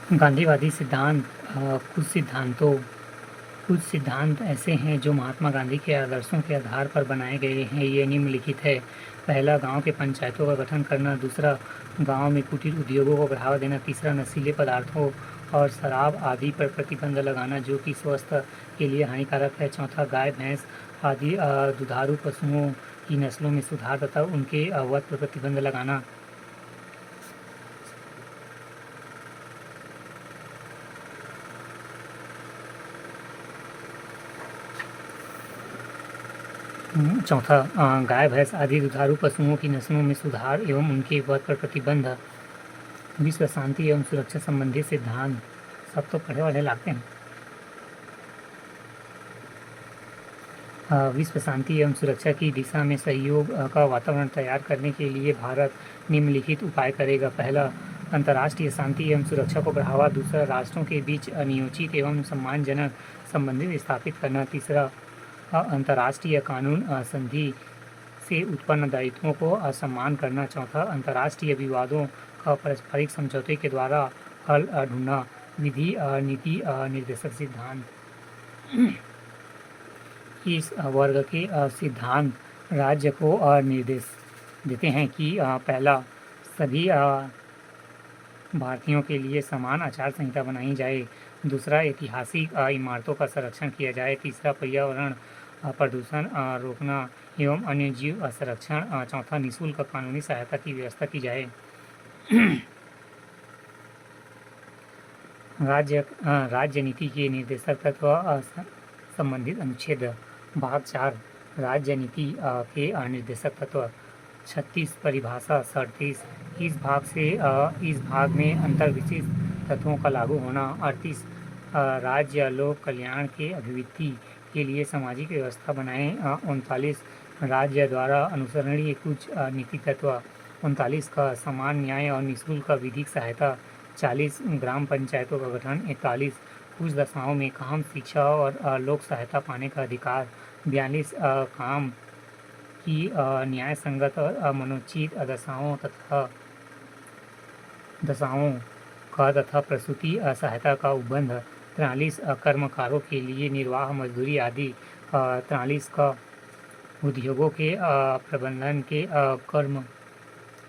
गांधीवादी सिद्धांत कुछ सिद्धांत ऐसे हैं जो महात्मा गांधी के आदर्शों के आधार पर बनाए गए हैं। ये निम्नलिखित है। पहला, गांव के पंचायतों का गठन करना। दूसरा, गांव में कुटीर उद्योगों को बढ़ावा देना। तीसरा, नशीले पदार्थों और शराब आदि पर प्रतिबंध लगाना जो कि स्वास्थ्य के लिए हानिकारक है। चौथा, गाय भैंस आदि दुधारू पशुओं की नस्लों में सुधार तथा उनके वध पर प्रतिबंध लगाना। चौथा, गाय भैंस आदि दुधारू पशुओं की नस्लों में सुधार एवं उनके वध पर प्रतिबंध। विश्व शांति एवं सुरक्षा संबंधी सिद्धांत सब तो पढ़े वाले लागते हैं। विश्व शांति एवं सुरक्षा की दिशा में सहयोग का वातावरण तैयार करने के लिए भारत निम्नलिखित उपाय करेगा। पहला, अंतर्राष्ट्रीय शांति एवं सुरक्षा को बढ़ावा। दूसरा, राष्ट्रों के बीच न्यायोचित एवं सम्मानजनक संबंध स्थापित करना। तीसरा, अंतर्राष्ट्रीय कानून संधि से उत्पन्न दायित्वों को सम्मान करना। चौथा, अंतर्राष्ट्रीय विवादों का पारस्परिक समझौते के द्वारा हल ढूंढना। विधि नीति निर्देशक सिद्धांत। इस वर्ग के सिद्धांत राज्य को निर्देश देते हैं कि पहला, सभी भारतीयों के लिए समान आचार संहिता बनाई जाए। दूसरा, ऐतिहासिक इमारतों का संरक्षण किया जाए। तीसरा, पर्यावरण प्रदूषण रोकना एवं अन्य जीव संरक्षण। चौथा, निःशुल्क कानूनी सहायता की व्यवस्था की जाए। राज्य नीति के निर्देशक तत्व संबंधित अनुच्छेद। भाग 4, राज्य नीति के निर्देशक तत्व। 36 परिभाषा। 37 इस भाग में अंतर विशिष्ट तत्वों का लागू होना। 38 राज्य लोक कल्याण के अभिवृद्धि के लिए सामाजिक व्यवस्था बनाएं। 39 राज्य द्वारा अनुसरणीय कुछ नीति तत्व। 39 का समान न्याय और निःशुल्क विधिक सहायता। 40 ग्राम पंचायतों का गठन। 41 कुछ दशाओं में काम, शिक्षा और लोक सहायता पाने का अधिकार। 42 काम की न्याय संगत और मनोचित दशाओं का तथा प्रसूति सहायता का उपबंध। 43 कर्मकारों के लिए निर्वाह मजदूरी आदि। 43 का उद्योगों के प्रबंधन के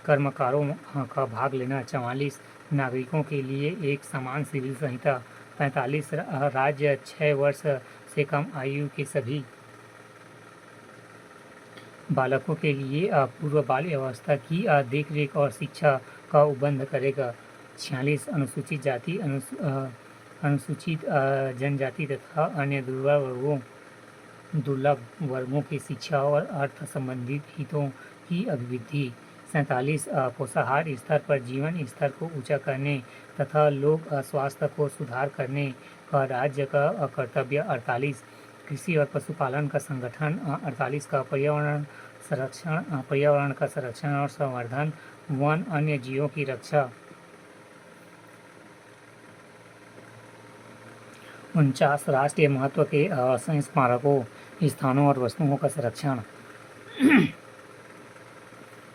कर्मकारों का भाग लेना। 44 नागरिकों के लिए एक समान सिविल संहिता। 45 राज्य 6 वर्ष से कम आयु के सभी बालकों के लिए पूर्व बाल अवस्था की देखरेख और शिक्षा का उपबंध करेगा। 46 अनुसूचित जाति अनुसूचित जनजाति तथा अन्य दुर्लभ वर्गों की शिक्षा और अर्थ संबंधित हितों की अभिवृद्धि। 47 पोषाहार स्तर पर जीवन स्तर को ऊंचा करने तथा लोक स्वास्थ्य को सुधार करने का राज्य का कर्तव्य। 48 कृषि और पशुपालन का संगठन। 48 का पर्यावरण का संरक्षण और संवर्धन। वन अन्य जीवों की रक्षा। 49 राष्ट्रीय महत्व के स्मारकों, स्थानों और वस्तुओं का संरक्षण।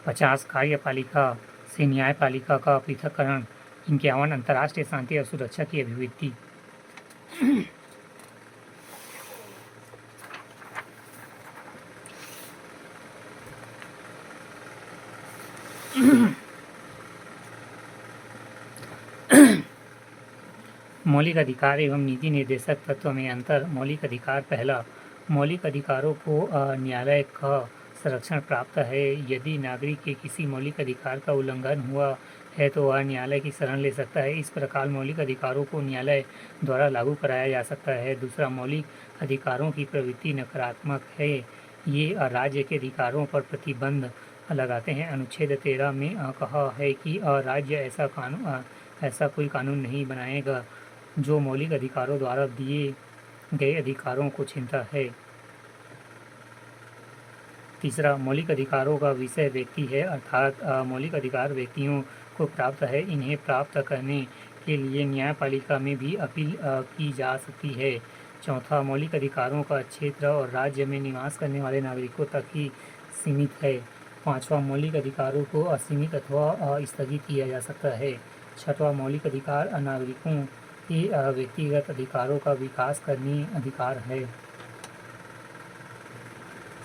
50 कार्यपालिका से न्यायपालिका का पृथक्करण। 51 अंतर्राष्ट्रीय शांति और सुरक्षा की अभिवृद्धि। मौलिक अधिकार एवं नीति निर्देशक तत्व में अंतर। मौलिक अधिकार। पहला, मौलिक अधिकारों को न्यायालय का संरक्षण प्राप्त है। यदि नागरिक के किसी मौलिक अधिकार का उल्लंघन हुआ है तो वह न्यायालय की शरण ले सकता है। इस प्रकार मौलिक अधिकारों को न्यायालय द्वारा लागू कराया जा सकता है। दूसरा, मौलिक अधिकारों की प्रवृत्ति नकारात्मक है। ये राज्य के अधिकारों पर प्रतिबंध लगाते हैं। अनुच्छेद 13 में कहा है कि राज्य ऐसा कोई कानून नहीं बनाएगा जो मौलिक अधिकारों द्वारा दिए गए अधिकारों को छीनता है। तीसरा, मौलिक अधिकारों का विषय व्यक्ति है, अर्थात मौलिक अधिकार व्यक्तियों को प्राप्त है। इन्हें प्राप्त करने के लिए न्यायपालिका में भी अपील की जा सकती है। चौथा, मौलिक अधिकारों का क्षेत्र और राज्य में निवास करने वाले नागरिकों तक ही सीमित है। पांचवा, मौलिक अधिकारों को असीमित अथवा स्थगित किया जा सकता है। छठवां मौलिक अधिकार नागरिकों के व्यक्तिगत अधिकारों का विकास करने अधिकार है।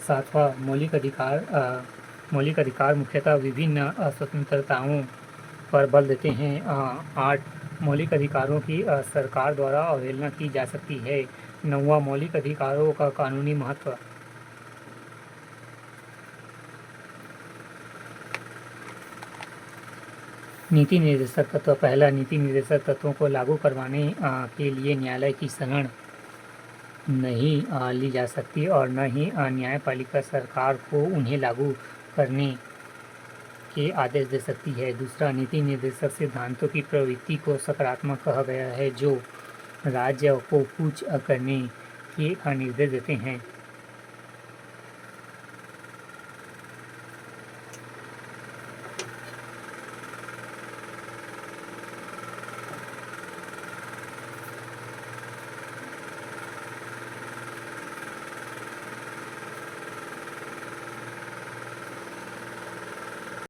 सातवां मौलिक अधिकार मुख्यतः विभिन्न स्वतंत्रताओं पर बल देते हैं। 8 मौलिक अधिकारों की सरकार द्वारा अवहेलना की जा सकती है। 9वां मौलिक अधिकारों का कानूनी महत्व। नीति निर्देशक तत्व। पहला, नीति निर्देशक तत्वों को लागू करवाने के लिए न्यायालय की शरण नहीं ली जा सकती और न ही न्यायपालिका सरकार को उन्हें लागू करने के आदेश दे सकती है। दूसरा, नीति निर्देशक सिद्धांतों की प्रवृत्ति को सकारात्मक कहा गया है जो राज्य को कुछ करने के निर्देश देते हैं।